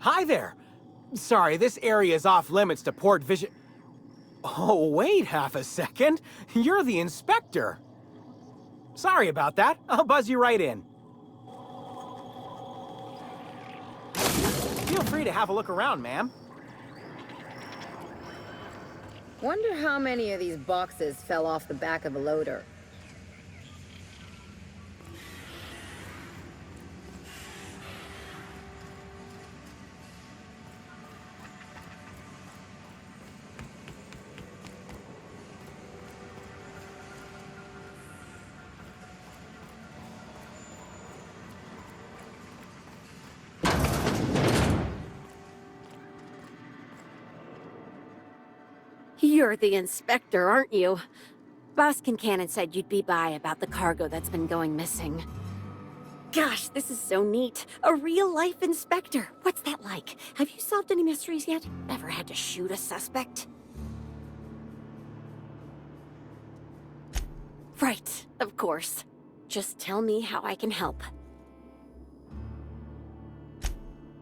Hi there. Sorry, this area is off limits to port vision. Oh, wait half a second. You're the inspector. Sorry about that. I'll buzz you right in. Feel free to have a look around, ma'am. Wonder how many of these boxes fell off the back of a loader. You're the inspector, aren't you? Boss Kincannon said you'd be by about the cargo that's been going missing. Gosh, this is so neat. A real-life inspector. What's that like? Have you solved any mysteries yet? Ever had to shoot a suspect? Right, of course. Just tell me how I can help.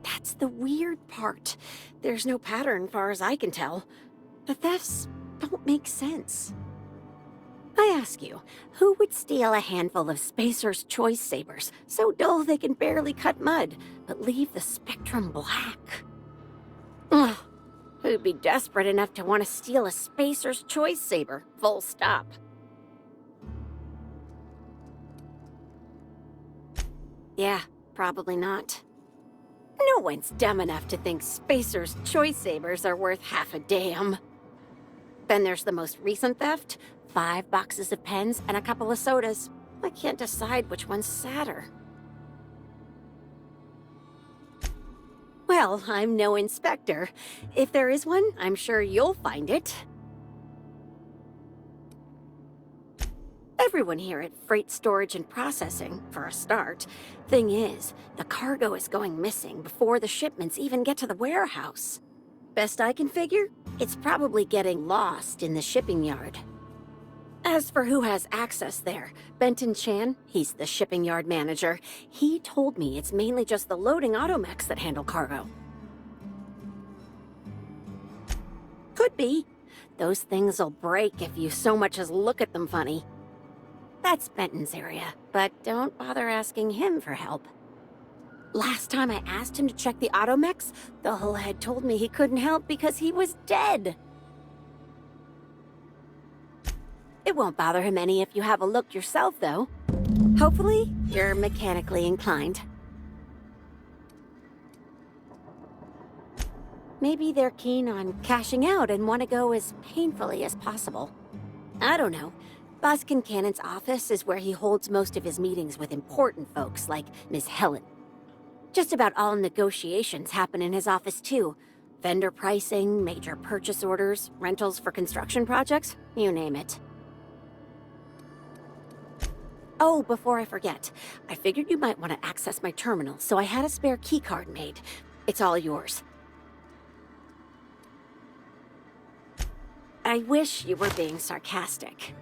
That's the weird part. There's no pattern, far as I can tell. The thefts don't make sense. I ask you, who would steal a handful of Spacer's Choice Sabers, so dull they can barely cut mud, but leave the spectrum black? Ugh. Who'd be desperate enough to want to steal a Spacer's Choice Saber, full stop? Yeah, probably not. No one's dumb enough to think Spacer's Choice Sabers are worth half a damn. Then there's the most recent theft. 5 boxes of pens and a couple of sodas. I can't decide which one's sadder. Well, I'm no inspector. If there is one, I'm sure you'll find it. Everyone here at Freight Storage and Processing, for a start. Thing is, the cargo is going missing before the shipments even get to the warehouse. Best I can figure, it's probably getting lost in the shipping yard. As for who has access there, Benton Chan, he's the shipping yard manager, he told me it's mainly just the loading automechs that handle cargo. Could be. Those things'll break if you so much as look at them funny. That's Benton's area, but don't bother asking him for help. Last time I asked him to check the automechs, the whole head told me he couldn't help because he was dead. It won't bother him any if you have a look yourself, though. Hopefully, you're mechanically inclined. Maybe they're keen on cashing out and want to go as painfully as possible. I don't know. Boss Kincannon's office is where he holds most of his meetings with important folks like Miss Helen. Just about all negotiations happen in his office, too. Vendor pricing, major purchase orders, rentals for construction projects, you name it. Oh, before I forget, I figured you might want to access my terminal, so I had a spare keycard made. It's all yours. I wish you were being sarcastic.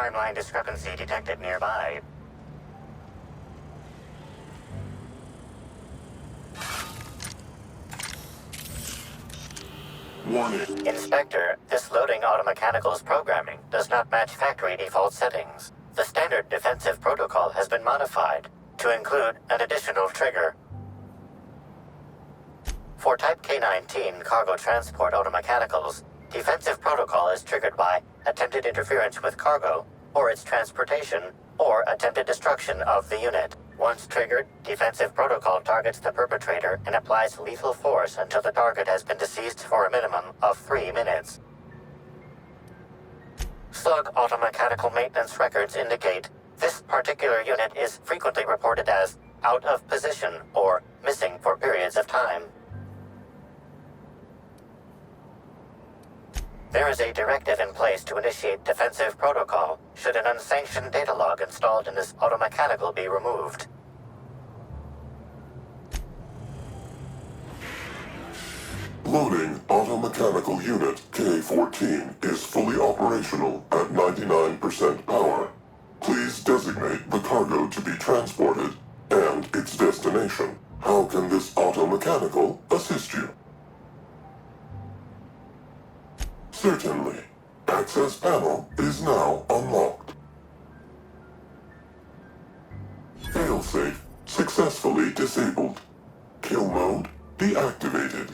timeline discrepancy detected nearby. Warning. Inspector, this loading automechanical's programming does not match factory default settings. The standard defensive protocol has been modified to include an additional trigger. For Type K-19 cargo transport automechanicals, defensive protocol is triggered by attempted interference with cargo, or its transportation, or attempted destruction of the unit. Once triggered, defensive protocol targets the perpetrator and applies lethal force until the target has been deceased for a minimum of 3 minutes. Slug automechanical maintenance records indicate this particular unit is frequently reported as out of position or missing for periods of time. There is a directive in place to initiate defensive protocol should an unsanctioned data log installed in this automechanical be removed. Loading automechanical unit K-14 is fully operational at 99% power. Please designate the cargo to be transported and its destination. How can this automechanical assist you? Certainly. Access panel is now unlocked. Failsafe successfully disabled. Kill mode deactivated.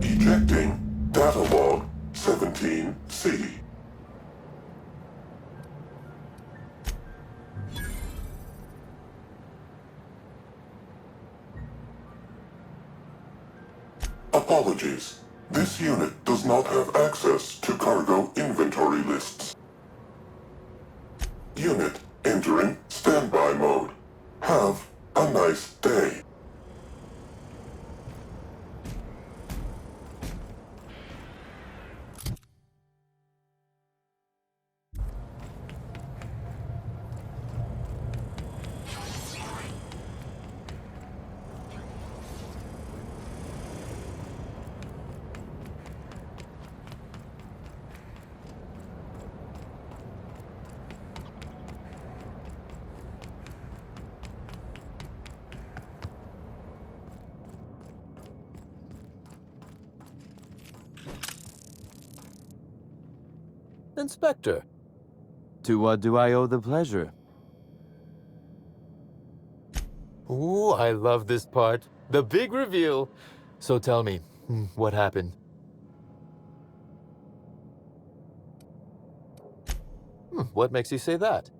Ejecting data log 17C. Apologies. This unit does not have access to cargo inventory lists. Unit entering standby mode. Have a nice day. Inspector, to what do I owe the pleasure? Ooh, I love this part. The big reveal. So tell me, what happened? What makes you say that?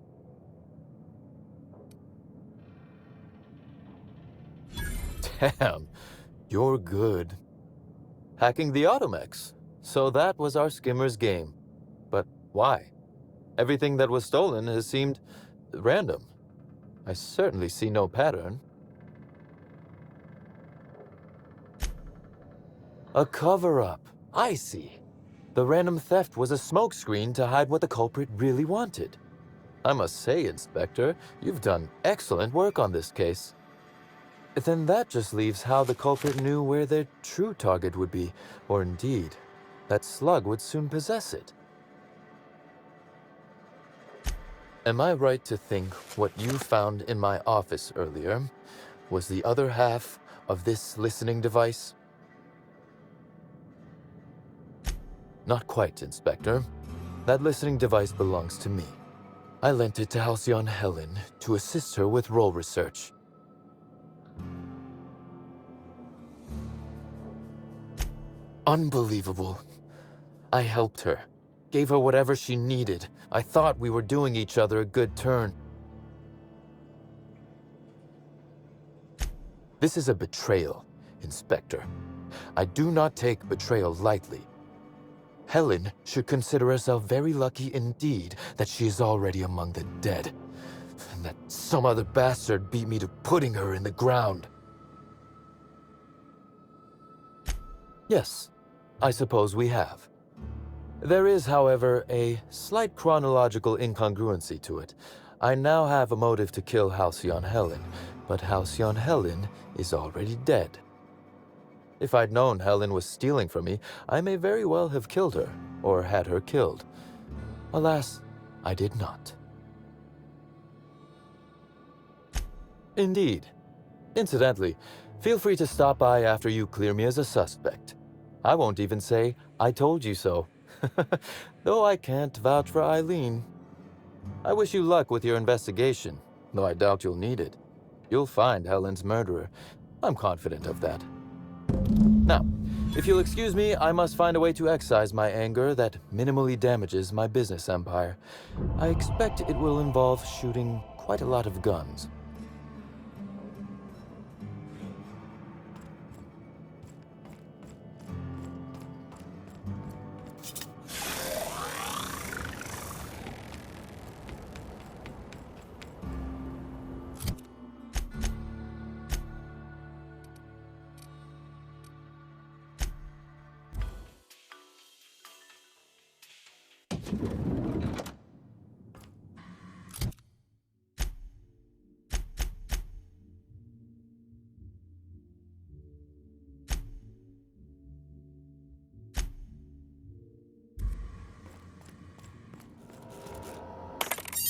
Damn, you're good. Hacking the Automex. So that was our skimmer's game. But why? Everything that was stolen has seemed random. I certainly see no pattern. A cover-up. I see. The random theft was a smokescreen to hide what the culprit really wanted. I must say, Inspector, you've done excellent work on this case. Then that just leaves how the culprit knew where their true target would be, or indeed, that Slug would soon possess it. Am I right to think what you found in my office earlier was the other half of this listening device? Not quite, Inspector. That listening device belongs to me. I lent it to Halcyon Helen to assist her with role research. Unbelievable. I helped her. Gave her whatever she needed. I thought we were doing each other a good turn. This is a betrayal, Inspector. I do not take betrayal lightly. Helen should consider herself very lucky indeed that she is already among the dead, and that some other bastard beat me to putting her in the ground. Yes, I suppose we have. There is, however, a slight chronological incongruency to it. I now have a motive to kill Halcyon Helen, but Halcyon Helen is already dead. If I'd known Helen was stealing from me, I may very well have killed her, or had her killed. Alas, I did not. Indeed. Incidentally, feel free to stop by after you clear me as a suspect. I won't even say, I told you so. Though I can't vouch for Eileen. I wish you luck with your investigation, though I doubt you'll need it. You'll find Helen's murderer. I'm confident of that. Now, if you'll excuse me, I must find a way to excise my anger that minimally damages my business empire. I expect it will involve shooting quite a lot of guns.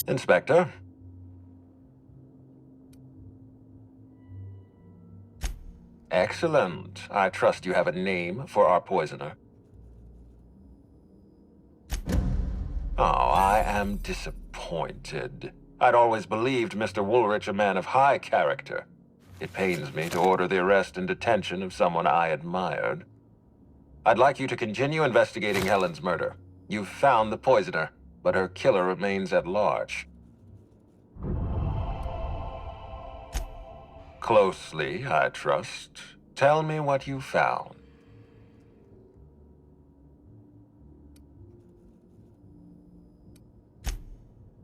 Inspector? Excellent. I trust you have a name for our poisoner. Oh, I am disappointed. I'd always believed Mr. Woolrich a man of high character. It pains me to order the arrest and detention of someone I admired. I'd like you to continue investigating Helen's murder. You've found the poisoner, but her killer remains at large. Closely, I trust. Tell me what you found.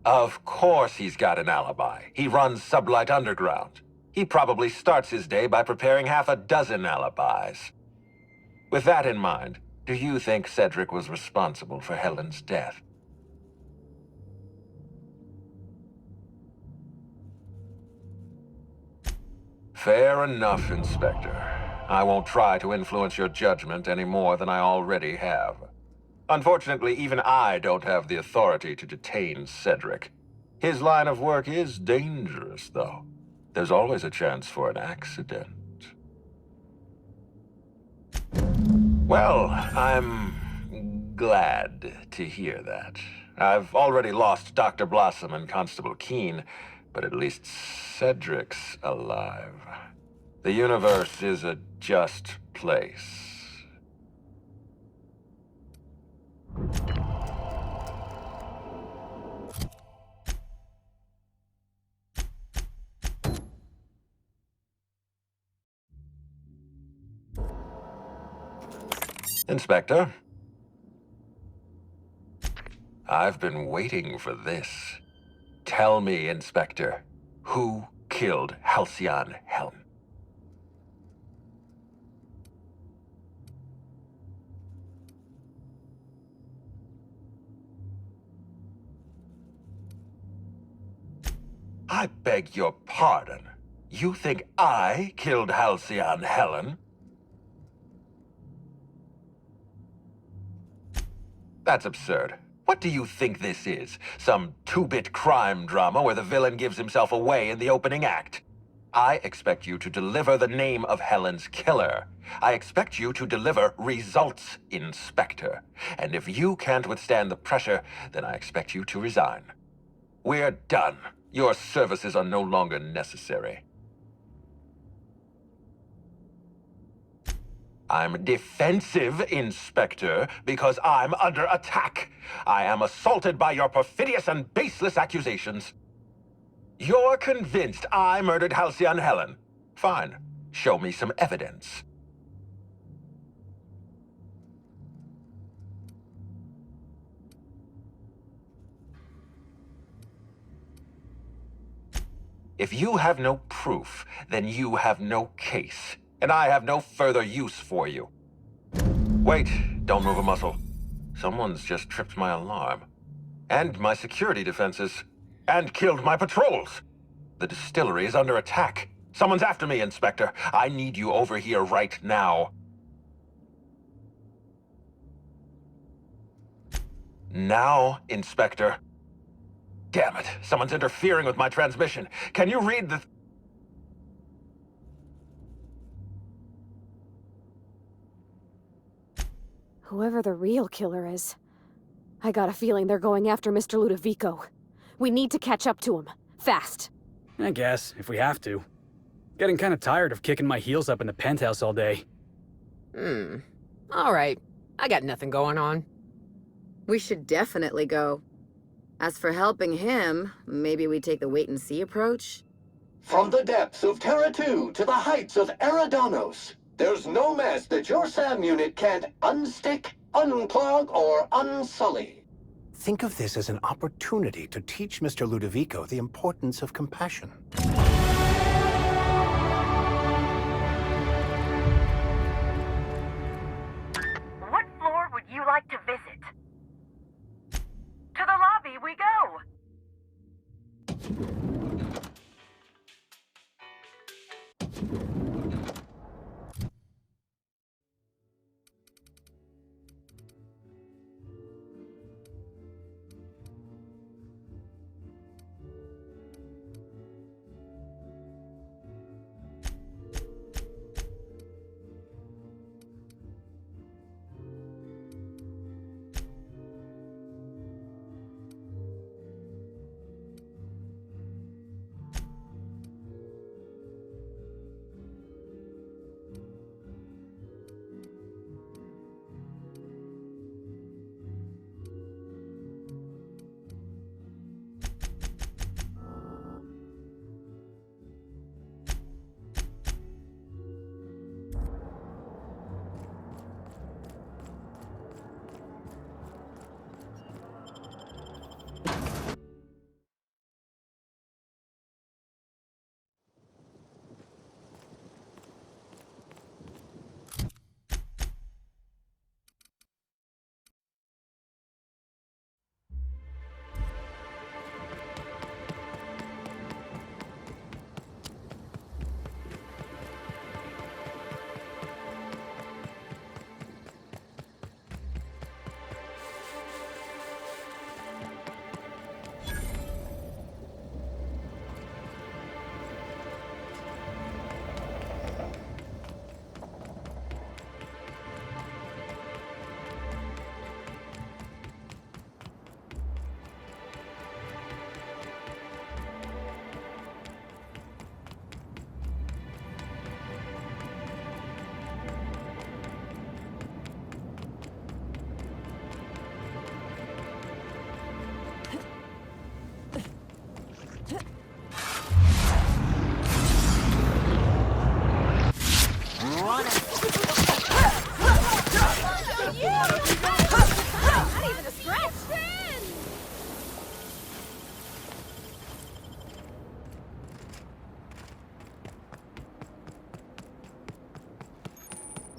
Of course he's got an alibi. He runs Sublight Underground. He probably starts his day by preparing half a dozen alibis. With that in mind, do you think Cedric was responsible for Helen's death? Fair enough, Inspector. I won't try to influence your judgment any more than I already have. Unfortunately, even I don't have the authority to detain Cedric. His line of work is dangerous, though. There's always a chance for an accident. Well, I'm glad to hear that. I've already lost Dr. Blossom and Constable Keene, but at least Cedric's alive. The universe is a just place. Inspector? I've been waiting for this. Tell me, Inspector, who killed Halcyon Helen? I beg your pardon. You think I killed Halcyon Helen? That's absurd. What do you think this is? Some two-bit crime drama where the villain gives himself away in the opening act? I expect you to deliver the name of Helen's killer. I expect you to deliver results, Inspector. And if you can't withstand the pressure, then I expect you to resign. We're done. Your services are no longer necessary. I'm defensive, Inspector, because I'm under attack. I am assaulted by your perfidious and baseless accusations. You're convinced I murdered Halcyon Helen. Fine. Show me some evidence. If you have no proof, then you have no case, and I have no further use for you. Wait, don't move a muscle. Someone's just tripped my alarm. And my security defenses. And killed my patrols. The distillery is under attack. Someone's after me, Inspector. I need you over here right now. Now, Inspector. Damn it, someone's interfering with my transmission. Can you read the... Whoever the real killer is, I got a feeling they're going after Mr. Ludovico. We need to catch up to him. Fast. I guess, if we have to. Getting kinda tired of kicking my heels up in the penthouse all day. Alright. I got nothing going on. We should definitely go. As for helping him, maybe we take the wait-and-see approach? From the depths of Terra 2 to the heights of Eridanos, there's no mess that your SAM unit can't unstick, unclog, or unsully. Think of this as an opportunity to teach Mr. Ludovico the importance of compassion. What floor would you like to visit? To the lobby we go!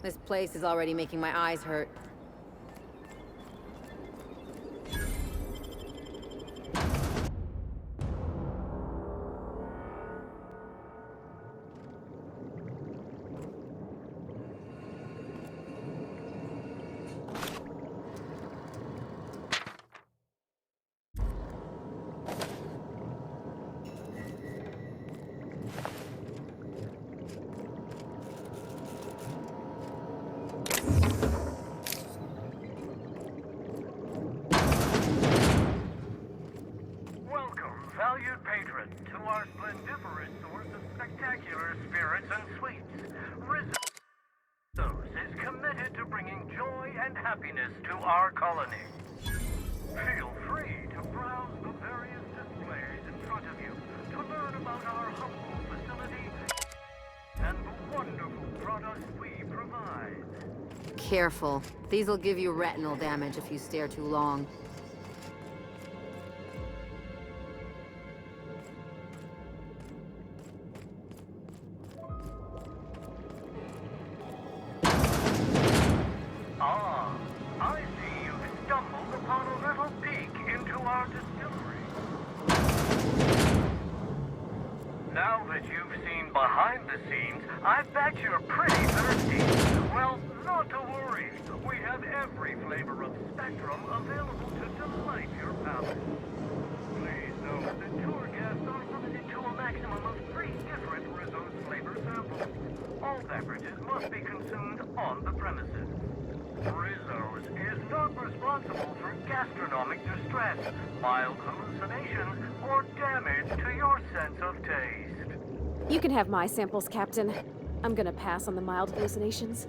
This place is already making my eyes hurt. Valued patron to our splendiferous source of spectacular spirits and sweets, Eridanos is committed to bringing joy and happiness to our colony. Feel free to browse the various displays in front of you to learn about our humble facility and the wonderful products we provide. Careful. These'll give you retinal damage if you stare too long. I see you've stumbled upon a little peek into our distillery. Now that you've seen behind the scenes, I bet you're pretty thirsty. Well, not to worry. We have every flavor of Spectrum available to delight your palate. Please note that tour guests are limited to a maximum of 3 different Rizzo's flavor samples. All beverages must be consumed on the premises. Rizzo's is not responsible for gastronomic distress, mild hallucinations, or damage to your sense of taste. You can have my samples, Captain. I'm gonna pass on the mild hallucinations.